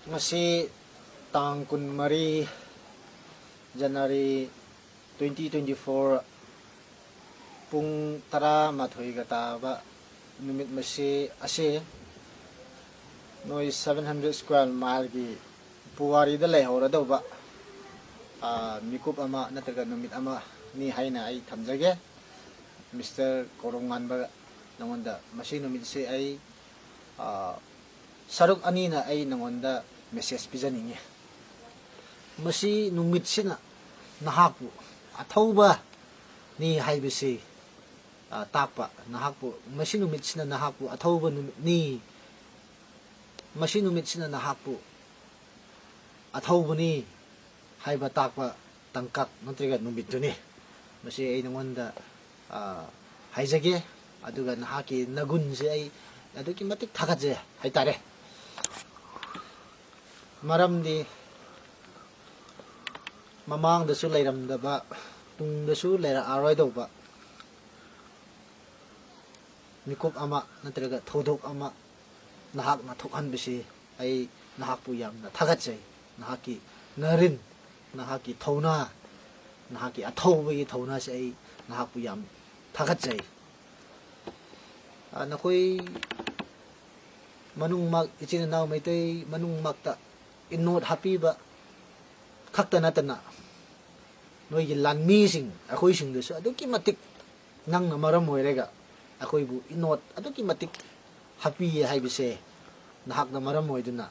Ngasi tang kunmari January 2024 pung tara mathoi gataba numit masi ase noi 700 square mile gi puwari da lay hora daw ba mikup ama nataga numit ama ni haina ay thamjage Mr. Korongan ba nangonda masi numit se ay saruk ani na ay nangonda message pijaninge masi numit sina nahapu athauba ni haibisi takpa nahapu masi numit sina nahapu athauba ni masi numit sina nahapu athauba ni haiba takpa tangkak nantriga numit tuni masi ay nangonda haijage aduga nahaki nagun se ay aduki matik thagaje haitare maramdi mamangdasu leiramdaba tungdasu leira aroidauba mikup ama natraga thodok ama nahak na thokhanbisi ai nahakpu yamna thagatsai nahaki narin nahaki thona nahaki athobagi thona se ai nahakpu yam thagatsai nakoi manung mak ichina naw maitai manung makta inot hapiba khakta natana noigi lanmi sing akhoi sing desu aduki matik nang na maram hoirega akhoi bu inot aduki matik happy haibise nahak na maram hoiduna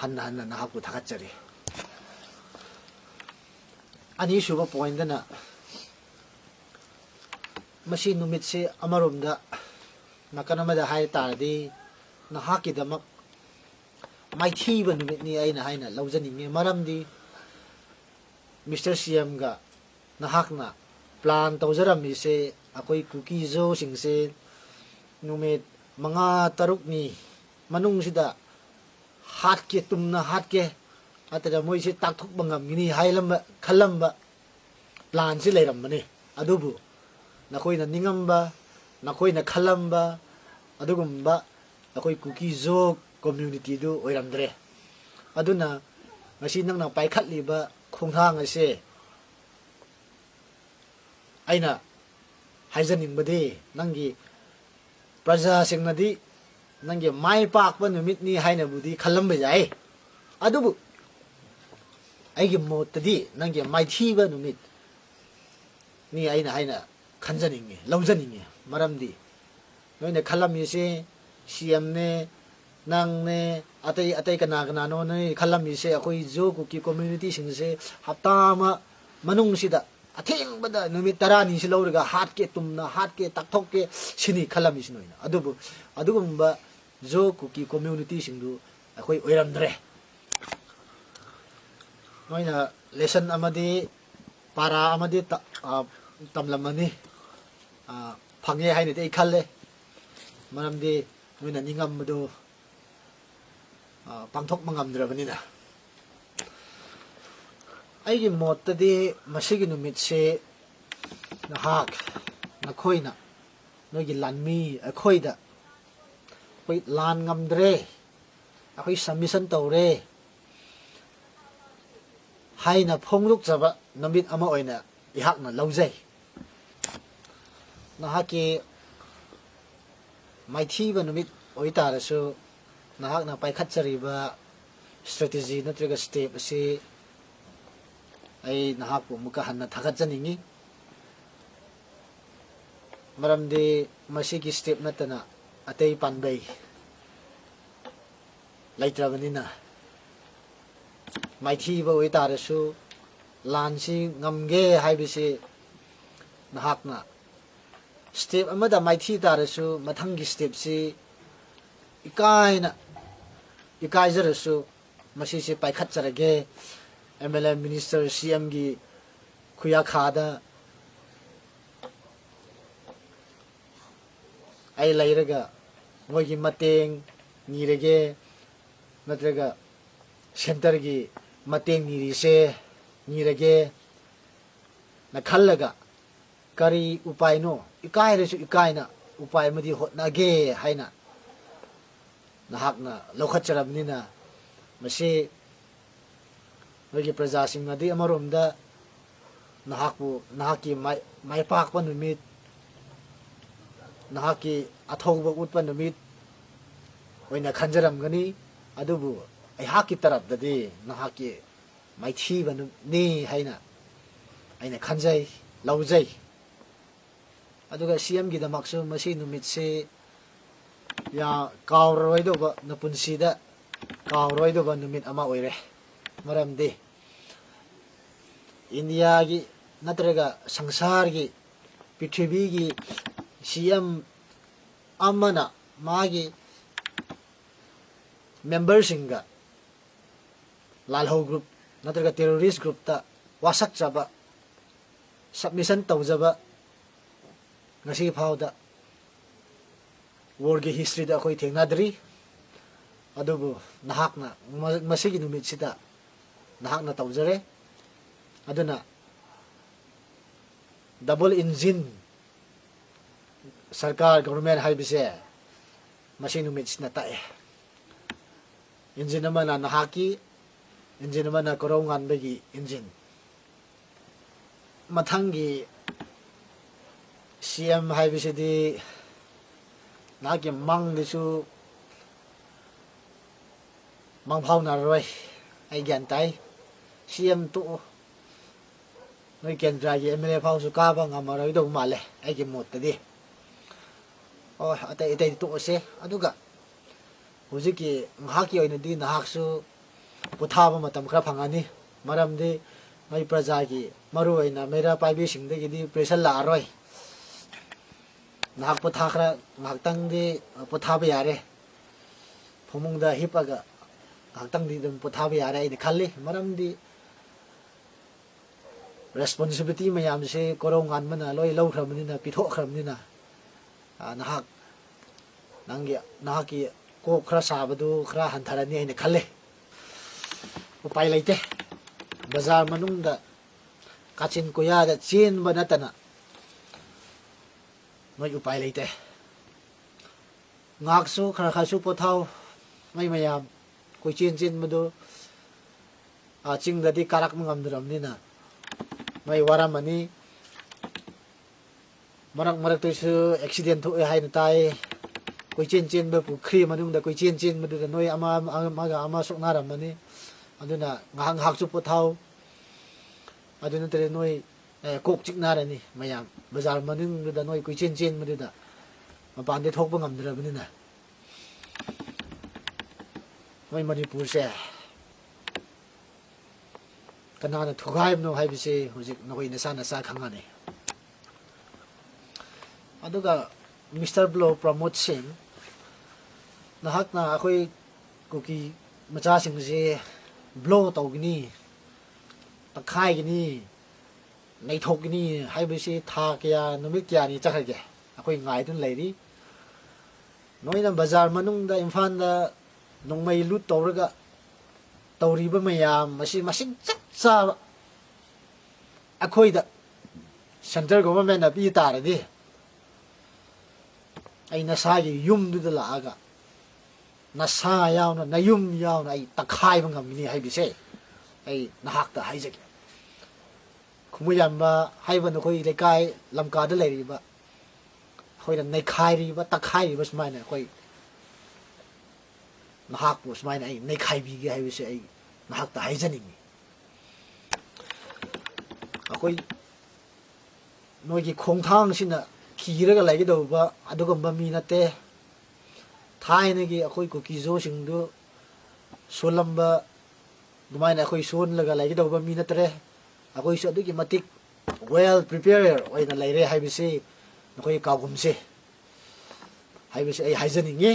hanna nahak bu thakachari ani shuba point dana masi numit se amaromda nakanamada hai tardi nahaki damak maithiba numit ni aina haina laujaninge maramdi Mr. CM ga nahakna plan tawjarami se akoi cookie zo singse numit mga taruk ni manung sida hat ke tumna hat ke atara moi se takthok bangam ni hailamba khalamba plan si leiram bani adubu nakoi na ningamba nakoi na khalamba adugumba akoi cookie zo community do oiramdre aduna ngasi nang nang paikhatliba khonghang ase aina haijaningbade nangi praja singnadi nangi mai pakba numit ni haina budi khalamba jai adubu aigi motadi nangi mai thiba numit ni aina haina khanjaninge laujaninge maramdi noine khalami se CM ne nang ne atai kana no ne khalami se akoi jo ku ki community sing se haptama manung sida atheng bada numit tarani si lawrga hat ke tumna hat ke takthok ke sini khalami sinoina adubu adugumba jo ku ki community sing du akoi oiramdre noina lesson amadi para amadi tamlamani phangye haine te khalle maramdi noina ningamdo pangthok mangamdrabanina aigi mottadi masigi numit se nahak nakhoina nogi lanmi akhoida koi lan ngamdre akoi submission tawre haina phongluk jaba namit ama oina ihakna laujai nahaki maithiba numit oitarasu nahakna paikhatchariba strategy natriga step ase ai nahakpu muka hanna thakatjaningi maramde masigi step natana atei panbai laitrabanina maithiba oitarasu lansi ngamge haibisi nahakna step amada maithi tarasu mathangi step si ikaizarasu masi se paikhatcharage MLA minister CM gi khuya khada ai lairaga moigi mateng nirege natraga center gi mateng nirise nirege na khallaga kari upay no ikai resu ikai na upay madi hotnage haina nahakna lokhatcharabnina masi noigi prajasing adi amaromda nahaki mai pakpa numit nahaki athauba utpa numit oina khanjaramgani adubu aihaki tarapdadi nahaki maithiba ni haina aina khanjai laujai aduga CM gi damaksu masi numitse ya kawroidoba na punsida kawroidoba numit ama oire maramdi India gi natraga sangsar gi pithribi gi CM amana magi member singa lalhau group natraga terrorist group ta wasak chaba submission tawjaba ngasi phawda war gi history da khoi thengnadri adubu nahakna masigi numit sida nahakna tawjare aduna double engine sarkar government haibise masi numit sina tae engine mana nahaki engine mana korongan bagi engine mathangi CM haibise di nagi mang disu mang phau na roi ai gyan tai CM tu noi kendra gi MLA phau su ka ba ngamaroi do male ai gi mot di oh atai tu se aduga hujiki ngahaki oina di nahak su puthaba matam khra phangani maramdi mai praja gi maru oina mera paibi singde gi di pressure la roi nahak putha khra ngaktang di puthaba yare phomungda hipaga ngaktang di dum puthaba yare ai khalli maramdi responsibility mayam se korongan mana loi lau khramnina pitho khramnina nahak nangi nahaki ko khra sabadu khra hantharani ai khalle upai laite bazar manungda kachin koya da chen banatana noi upai laite ngaksu khra khasu pothau mai mayam koi chen madu a chingda di karak ngamdramnina mai waramani marak tu accident thu hai na tai koi chen ba pukri manungda koi chen madu da noi ama sokna ramani aduna ngahang haksu pothau aduna tere noi kok chikna rani mayam bazar manung da noi koi chen madu da mapan de thokpa ngamdrabani na noi Manipur se kanana thugaim no haibise hojik noi nasa khangani aduga Mr. Blow promote sing nahak na akoi kuki macha sing je blow tawgini takhai gini nei thokgini haibise tha kya numit kya ni chakhage akoi ngai dun leiri noina bazar manung da imfan da nongmai lut tawraga tawriba mayam masing cha akoi da center government na pi taradi ai nasagi yum du da laaga nasa yauna na yum yauna ai takhai bangam ni haibise ai nahak ta haijake khumuyamba haiba no khoi lekai lamka da leiriba khoi da nei khai ri ba takhai ri ba smaina khoi nahak pu smaina ai nei khai bi ge haibise ai nahak ta haijani akoi noigi khongthang sina khiraga lagi do ba adugamba mi nate thaine gi akoi ko kizo singdu solamba dumaina akoi son laga lagi do ba mi natre akoi so adugi matik well prepared oina laire haibisi akoi kawgumse haibisi ai haijani nge